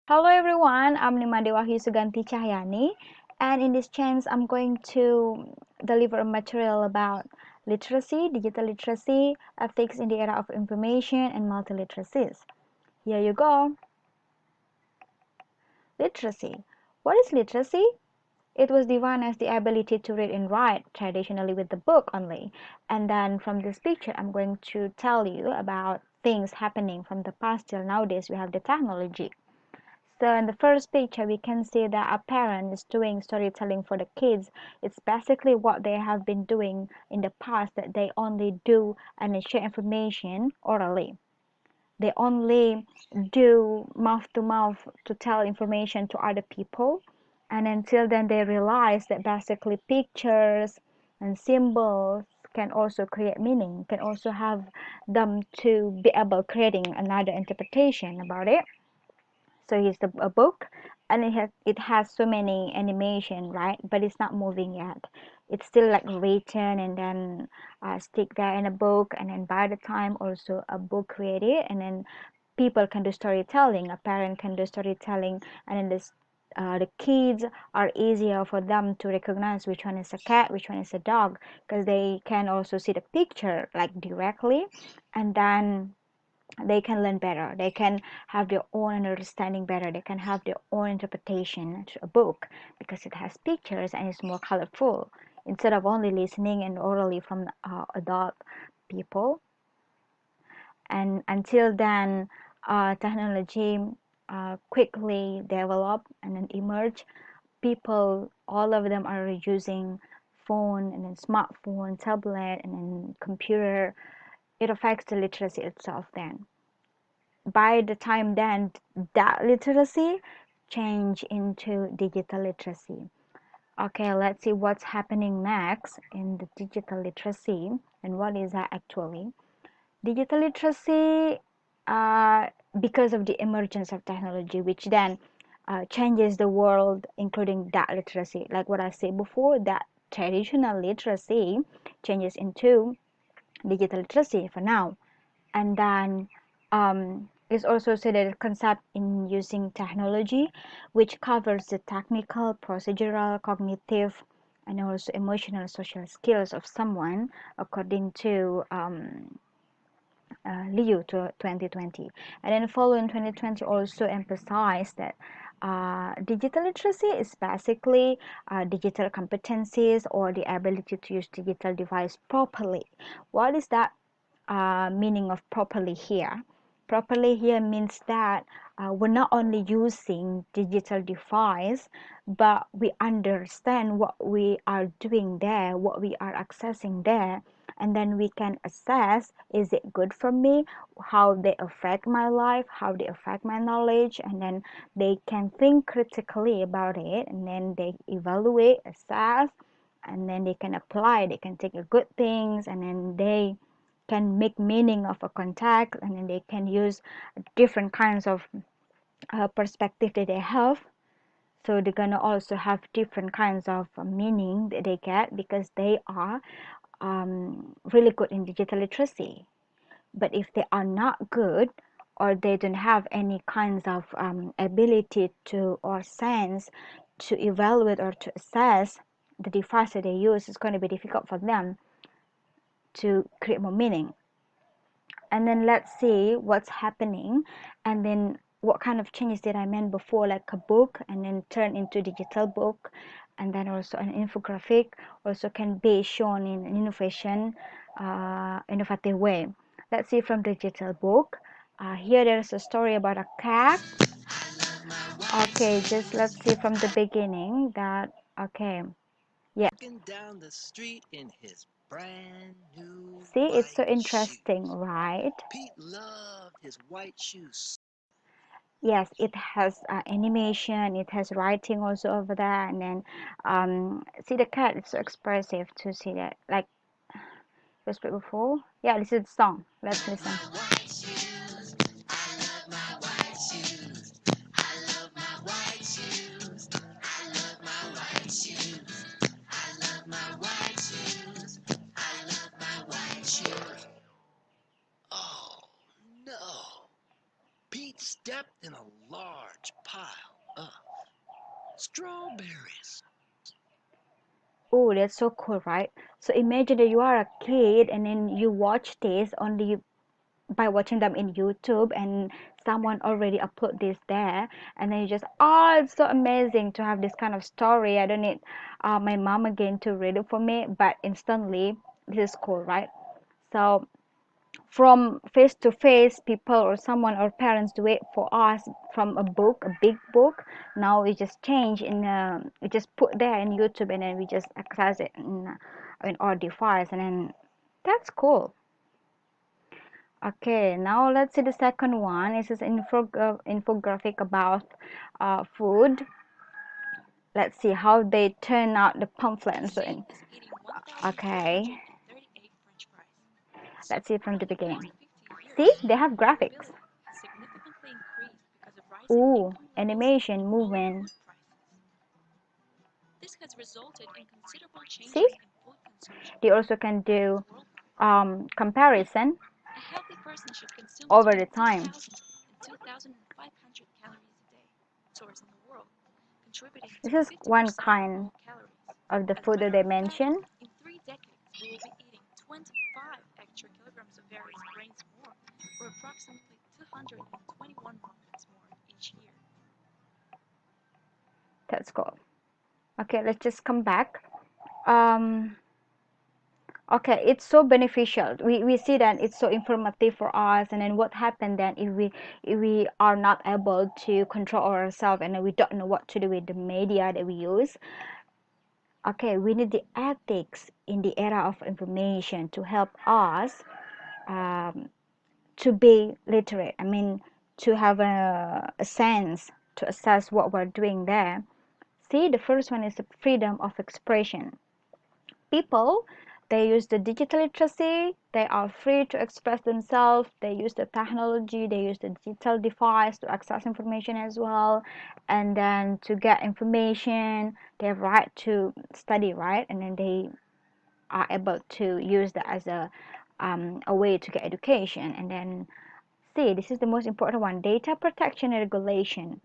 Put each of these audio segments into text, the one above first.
Hello everyone, I'm Wahyu Suganti Cahyani, and in this chance I'm going to deliver a material about literacy, digital literacy, ethics in the era of information, and multiliteracies. Here you go. Literacy. What is literacy? It was defined as the ability to read and write, traditionally with the book only. And then from this picture, I'm going to tell you about things happening from the past till nowadays. We have the technology. So in the first picture, we can see that a parent is doing storytelling for the kids. It's basically what they have been doing in the past, that they only do and share information orally. They only do mouth to mouth to tell information to other people. And until then, they realize that basically pictures and symbols can also create meaning, can also have them to be able creating another interpretation about it. So here's a book, and it has so many animation, right? But it's not moving yet. It's still like written and then stick there in a book, and then by the time also a book created, and then people can do storytelling. A parent can do storytelling, and then the kids are easier for them to recognize which one is a cat, which one is a dog, because they can also see the picture like directly, and then they can learn better. They can have their own understanding better. They can have their own interpretation to a book because it has pictures and it's more colorful instead of only listening and orally from adult people. And until then, technology quickly develop and then emerge. People, all of them are using phone and then smartphone, tablet, and then computer. It affects the literacy itself then. By the time then, that literacy change into digital literacy. Okay, let's see what's happening next in the digital literacy and what is that actually. Digital literacy, because of the emergence of technology, which then changes the world, including that literacy. Like what I said before, that traditional literacy changes into digital literacy for now. And then it's also said that concept in using technology, which covers the technical, procedural, cognitive, and also emotional social skills of someone, according to Liu to 2020. And then following 2020 also emphasized that digital literacy is basically digital competencies or the ability to use digital device properly. What is that meaning of properly here? Properly here means that we're not only using digital device, but we understand what we are doing there, what we are accessing there, and then we can assess, is it good for me, how they affect my life, how they affect my knowledge, and then they can think critically about it, and then they evaluate, assess, and then they can apply, they can take the good things, and then they can make meaning of a contact, and then they can use different kinds of perspective that they have. So they're gonna also have different kinds of meaning that they get because they are really good in digital literacy. But if they are not good, or they don't have any kinds of ability to or sense to evaluate or to assess the device that they use, it's going to be difficult for them to create more meaning. And then let's see what's happening, and then what kind of changes did I meant before, like a book and then turn into digital book, and then also an infographic also can be shown in an innovative way. Let's see from digital book. Here there's a story about a cat. Okay, just let's see from the beginning that, okay, yeah. Down the street in his brand new See, it's so white interesting, shoes. right? Pete loved his white shoes. Yes, it has animation, it has writing also over there, and then see the cat, it's so expressive to see that, like we spoke before. Yeah, this is the song, let's listen. Oh no! Pete stepped in a large pile of strawberries. Oh, that's so cool, right? So imagine that you are a kid and then you watch this only by watching them in YouTube, and someone already upload this there, and then you just, oh, it's so amazing to have this kind of story. I don't need my mom again to read it for me, but instantly this is cool, right? So from face to face, people or someone or parents do it for us from a book, a big book. Now we just change in we just put there in YouTube, and then we just access it in our device, and then that's cool. Okay, now let's see the second one. This is infographic about food. Let's see how they turn out the pamphlet. So C is eating okay, 1,438 French fries. let's see it from Supply the in the beginning. past 50 See, years, they have graphics. availability has significantly increased because of rising Ooh, income levels animation, and falling movement. food prices. This has resulted in considerable See, changes in food consumption they also can habits do worldwide. comparison A healthy person should consume over between the time. 2,000 and 2,500 calories a day, source in the world, contributing This to is one 50% of kind all calories. of the As a food that matter they of fact, mention. in 3 decades, we will be eating 25 extra kilograms of various grains more, or approximately 221 markets more each year. That's cool. Okay, let's just come back. Um, okay, it's so beneficial. We see that it's so informative for us, and then what happened then if we are not able to control ourselves, and then we don't know what to do with the media that we use. Okay, we need the ethics in the era of information to help us um, to be literate. I mean, to have a sense to assess what we're doing there. See, the first one is the freedom of expression. People, they use the digital literacy, they are free to express themselves, they use the technology, they use the digital device to access information as well, and then to get information they have right to study, right? And then they are able to use that as a way to get education. And then see, this is the most important one, data protection and regulation.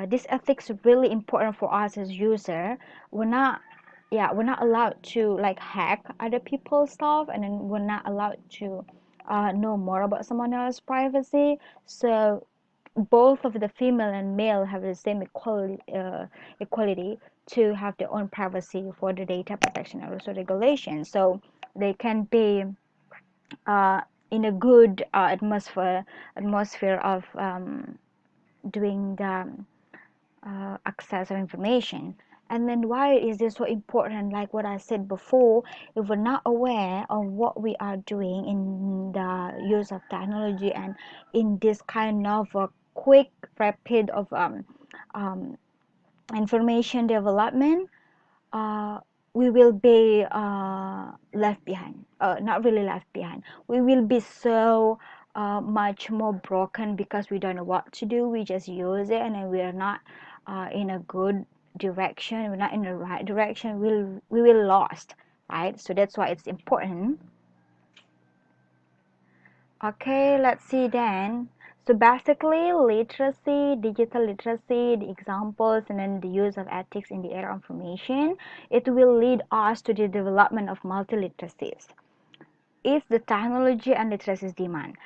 This ethics is really important for us as user. We're not, yeah, we're not allowed to like hack other people's stuff, and then we're not allowed to know more about someone else's privacy. So both of the female and male have the same equality to have their own privacy for the data protection and also regulation. So they can be uh, in a good atmosphere of doing the access of information. And then why is this so important? Like what I said before, if we're not aware of what we are doing in the use of technology and in this kind of a quick rapid of um, information development, uh, we will be left behind. Not really left behind. We will be so much more broken because we don't know what to do. We just use it, and then we are not in a good direction. We're not in the right direction. We will lost, right? So that's why it's important. Okay, let's see then. So basically, literacy, digital literacy, the examples, and then the use of ethics in the era of information, it will lead us to the development of multiliteracies. Is the technology and literacy demand?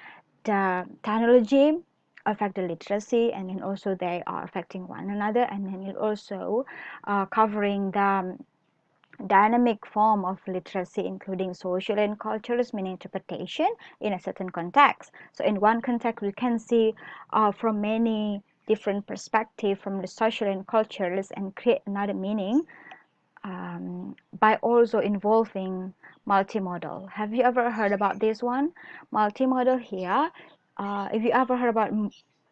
The technology affect the literacy, and then also they are affecting one another, and then it also covering the dynamic form of literacy, including social and cultural meaning interpretation in a certain context. So in one context, we can see from many different perspectives from the social and cultures and create another meaning by also involving multimodal. Have you ever heard about this one? Multimodal here. If you ever heard about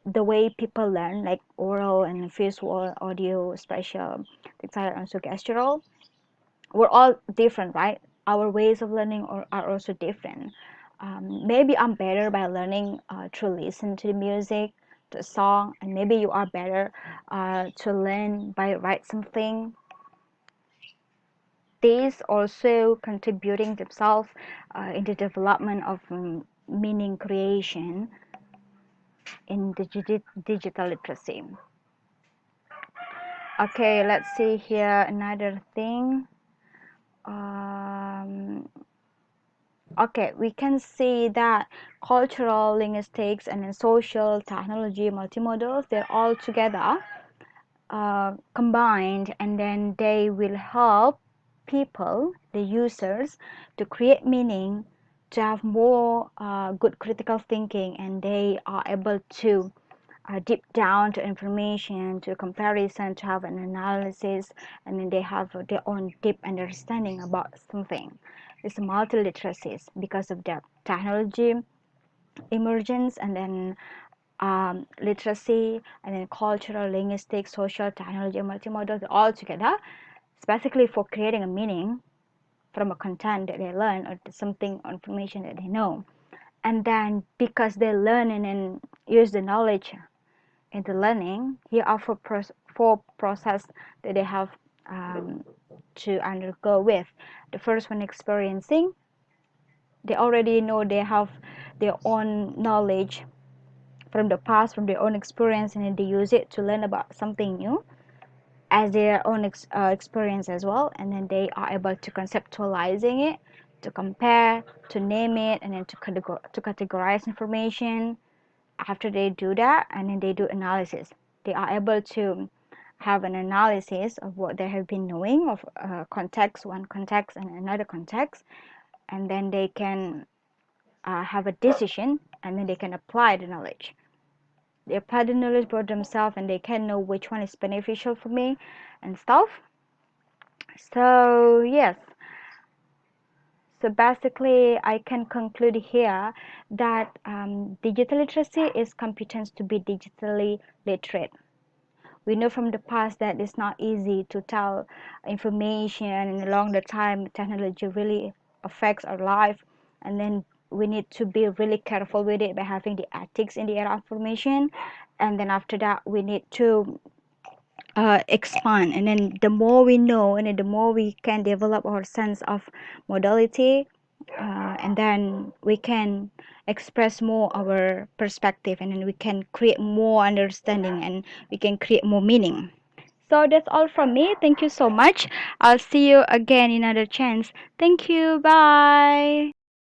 the way people learn, like oral and visual, audio, spatial, tactile, and also gestural, we're all different, right? Our ways of learning are also different. Maybe I'm better by learning to listen to the music, to a song, and maybe you are better to learn by write something. These also contributing themselves in the development of meaning creation in digital literacy. Okay, let's see here another thing. Um, okay, we can see that cultural, linguistics, and then social, technology, multimodals, they're all together combined, and then they will help people, the users, to create meaning, to have more good critical thinking, and they are able to deep down to information, to comparison, to have an analysis, and then they have their own deep understanding about something. It's multiliteracies because of the technology emergence, and then literacy, and then cultural, linguistic, social, technology, multimodal, all together. It's basically for creating a meaning from a content that they learn or something information that they know. And then because they learn and then use the knowledge in the learning, here are four process that they have to undergo with. The first one, experiencing. They already know they have their own knowledge from the past, from their own experience, and then they use it to learn about something new as their own experience as well. And then they are able to conceptualizing it, to compare, to name it, and then to categorize information. After they do that, and then they do analysis, they are able to have an analysis of what they have been knowing of context, one context and another context, and then they can have a decision, and then they can apply the knowledge. They apply the knowledge for themselves, and they can know which one is beneficial for me and stuff. So yes, so basically I can conclude here that digital literacy is competence to be digitally literate. We know from the past that it's not easy to tell information, and along the time technology really affects our life, and then we need to be really careful with it by having the ethics in the era of information. And then after that we need to expand, and then the more we know, and then the more we can develop our sense of modality, and then we can express more our perspective, and then we can create more understanding, and we can create more meaning. So that's all from me. Thank you so much. I'll see you again in another chance. Thank you. Bye.